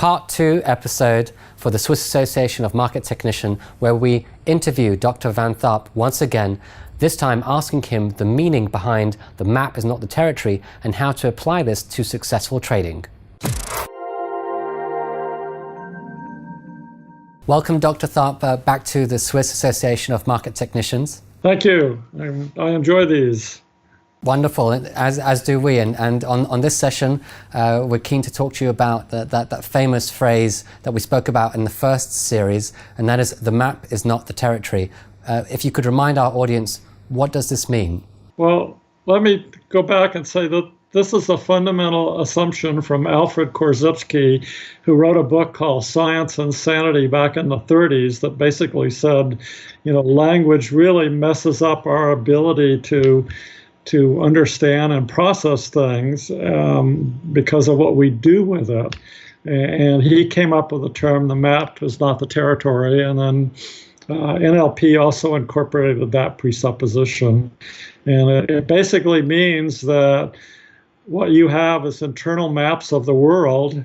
part 2 episode for the Swiss Association of Market Technicians, where we interview Dr. Van Tharp once again, this time asking him the meaning behind the map is not the territory and how to apply this to successful trading. Welcome, Dr. Tharp, back to the Swiss Association of Market Technicians. Thank you. I enjoy these. Wonderful, as do we. And on this session, we're keen to talk to you about that famous phrase that we spoke about in the first series, and that is, the map is not the territory. If you could remind our audience, what does this mean? Well, let me go back and say that this is a fundamental assumption from Alfred Korzybski, who wrote a book called Science and Sanity back in the 30s that basically said, language really messes up our ability to understand and process things because of what we do with it. And he came up with the term, the map is not the territory, and then NLP also incorporated that presupposition. And it basically means that what you have is internal maps of the world,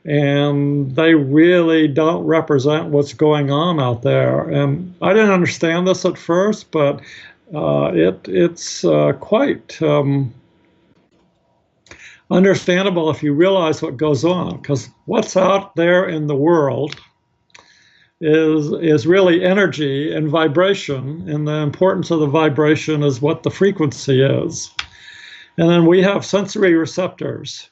and they really don't represent what's going on out there. And I didn't understand this at first, but it's quite understandable if you realize what goes on, because what's out there in the world is really energy and vibration, and the importance of the vibration is what the frequency is. And then we have sensory receptors,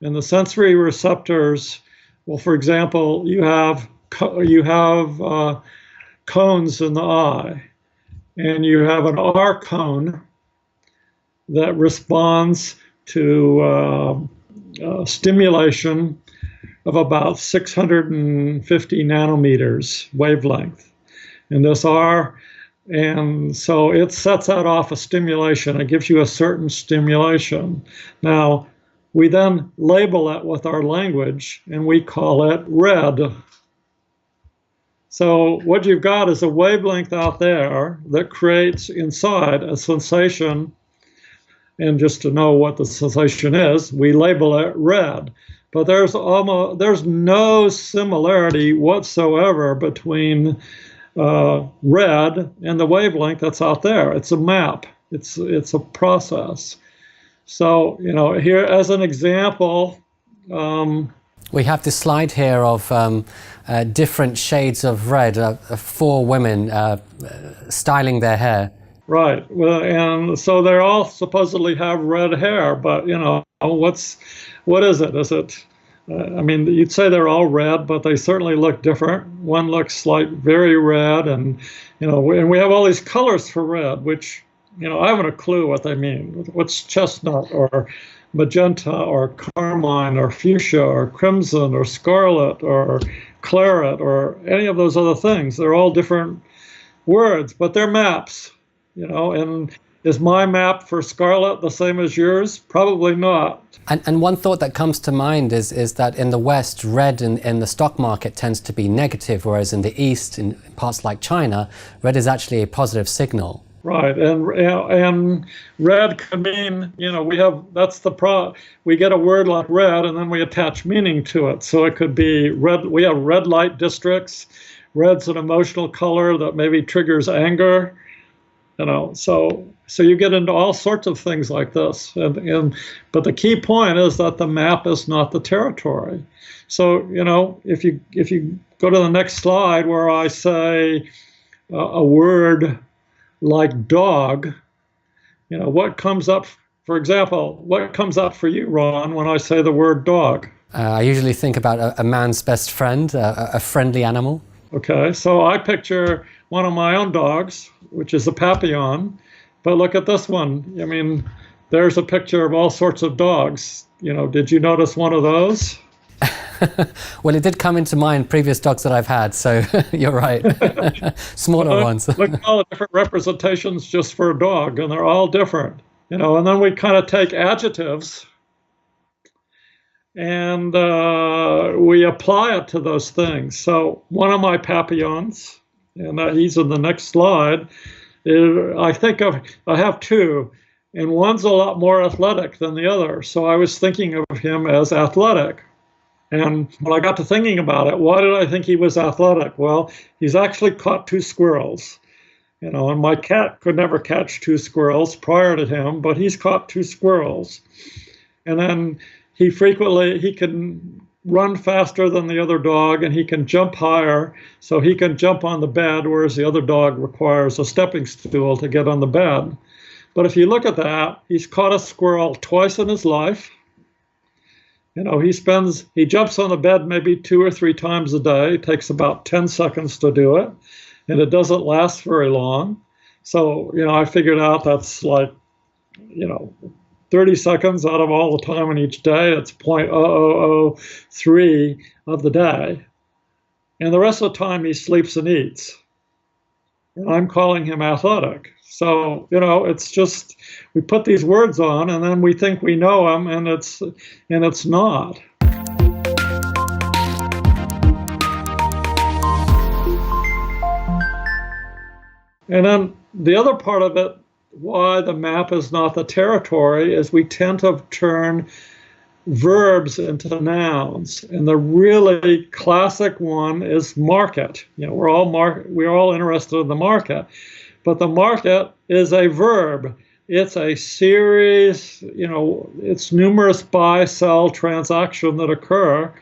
and the sensory receptors, well, for example, you have cones in the eye. And you have an R cone that responds to stimulation of about 650 nanometers wavelength. And this R, and so it sets that off a stimulation. It gives you a certain stimulation. Now, we then label it with our language, and we call it red. So what you've got is a wavelength out there that creates inside a sensation, and just to know what the sensation is, we label it red. But there's no similarity whatsoever between red and the wavelength that's out there. It's a map. It's a process. So here as an example. We have this slide here of different shades of red, 4 women styling their hair. Right. Well, and so they all supposedly have red hair, but what is it? Is it? You'd say they're all red, but they certainly look different. One looks like very red, and and we have all these colors for red, which I haven't a clue what they mean. What's chestnut or magenta or carmine or fuchsia or crimson or scarlet or claret or any of those other things? They're all different words, but they're maps, and is my map for scarlet the same as yours? Probably not. And one thought that comes to mind is that in the West, red in the stock market tends to be negative, whereas in the East, in parts like China, red is actually a positive signal. Right, and red can mean, we get a word like red and then we attach meaning to it. So it could be red, we have red light districts. Red's an emotional color that maybe triggers anger, so you get into all sorts of things like this. But the key point is that the map is not the territory. So, if you go to the next slide where I say a word like dog, what comes up, for example, what comes up for you, Ron, when I say the word dog? I usually think about a man's best friend, a friendly animal. Okay, so I picture one of my own dogs, which is a Papillon, but look at this one. There's a picture of all sorts of dogs. Did you notice one of those? Well, it did come into mind previous dogs that I've had, so you're right. Smaller ones. Look at all the different representations just for a dog, and they're all different. And then we kind of take adjectives and we apply it to those things. So one of my Papillons, and he's in the next slide, I have 2, and one's a lot more athletic than the other. So I was thinking of him as athletic. And when I got to thinking about it, why did I think he was athletic? Well, he's actually caught 2 squirrels. And my cat could never catch 2 squirrels prior to him, but he's caught 2 squirrels. And then he can run faster than the other dog, and he can jump higher, so he can jump on the bed, whereas the other dog requires a stepping stool to get on the bed. But if you look at that, he's caught a squirrel twice in his life. He jumps on the bed maybe 2 or 3 times a day. It takes about 10 seconds to do it, and it doesn't last very long. So, I figured out that's like, 30 seconds out of all the time in each day. It's 0.0003 of the day. And the rest of the time he sleeps and eats. And I'm calling him athletic. So, it's just, we put these words on and then we think we know them, and it's not. And then the other part of it, why the map is not the territory, is we tend to turn verbs into nouns. And the really classic one is market. We're all interested in the market. But the market is a verb. It's a series, it's numerous buy-sell transaction that occur.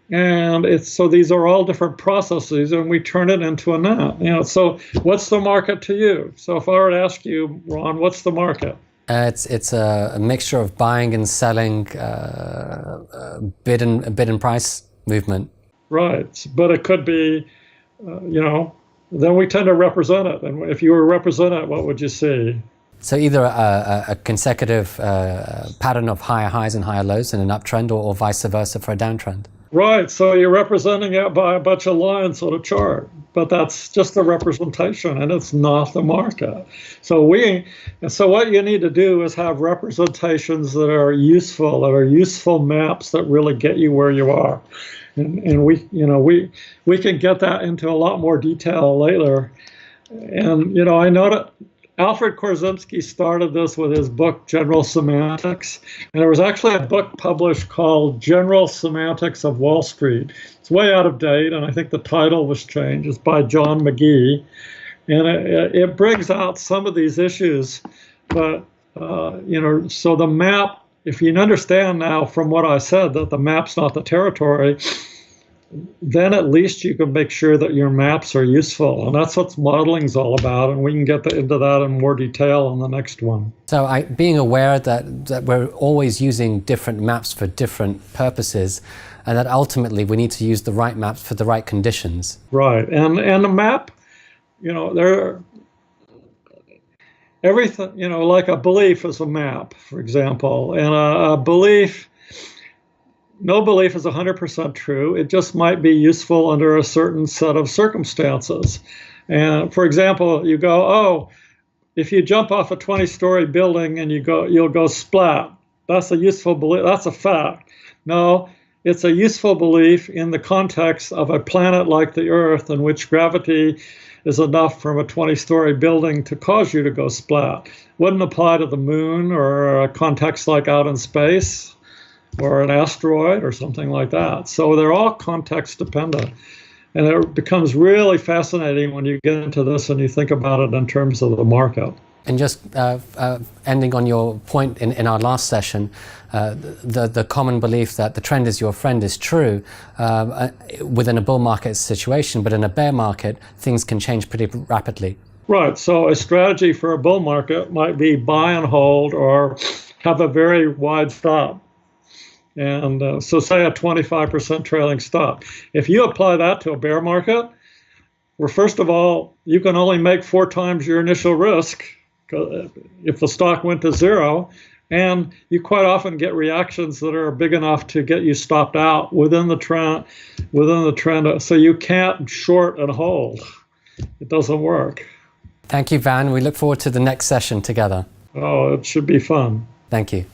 And so these are all different processes, and we turn it into a noun. So what's the market to you? So if I were to ask you, Ron, what's the market? It's a mixture of buying and selling, bid and price movement. Right, but it could be, then we tend to represent it. And if you were to represent it, what would you see? So either a consecutive pattern of higher highs and higher lows in an uptrend, or vice versa for a downtrend. Right, so you're representing it by a bunch of lines on a chart, but that's just a representation, and it's not the market. So what you need to do is have representations that are useful maps that really get you where you are, and we can get that into a lot more detail later. And I know that Alfred Korzybski started this with his book, General Semantics. And there was actually a book published called General Semantics of Wall Street. It's way out of date, and I think the title was changed. It's by John McGee. And it brings out some of these issues. But, so the map, if you understand now from what I said that the map's not the territory, then at least you can make sure that your maps are useful. And that's what modeling's all about, and we can get into that in more detail on the next one. So being aware that we're always using different maps for different purposes, and that ultimately we need to use the right maps for the right conditions. Right, and a map, everything, like a belief is a map, for example, and a belief, no belief is 100% true. It just might be useful under a certain set of circumstances. And for example, you go, if you jump off a 20-story building and you'll go splat. That's a useful belief. That's a fact. No, it's a useful belief in the context of a planet like the Earth, in which gravity is enough from a 20-story building to cause you to go splat. Wouldn't apply to the moon or a context like out in space, or an asteroid or something like that. So they're all context dependent. And it becomes really fascinating when you get into this and you think about it in terms of the market. And just ending on your point in our last session, the common belief that the trend is your friend is true within a bull market situation, but in a bear market, things can change pretty rapidly. Right, so a strategy for a bull market might be buy and hold, or have a very wide stop. And so say a 25% trailing stop. If you apply that to a bear market, well, first of all, you can only make 4 times your initial risk if the stock went to zero, and you quite often get reactions that are big enough to get you stopped out within the trend. So you can't short and hold. It doesn't work. Thank you, Van. We look forward to the next session together. Oh, it should be fun. Thank you.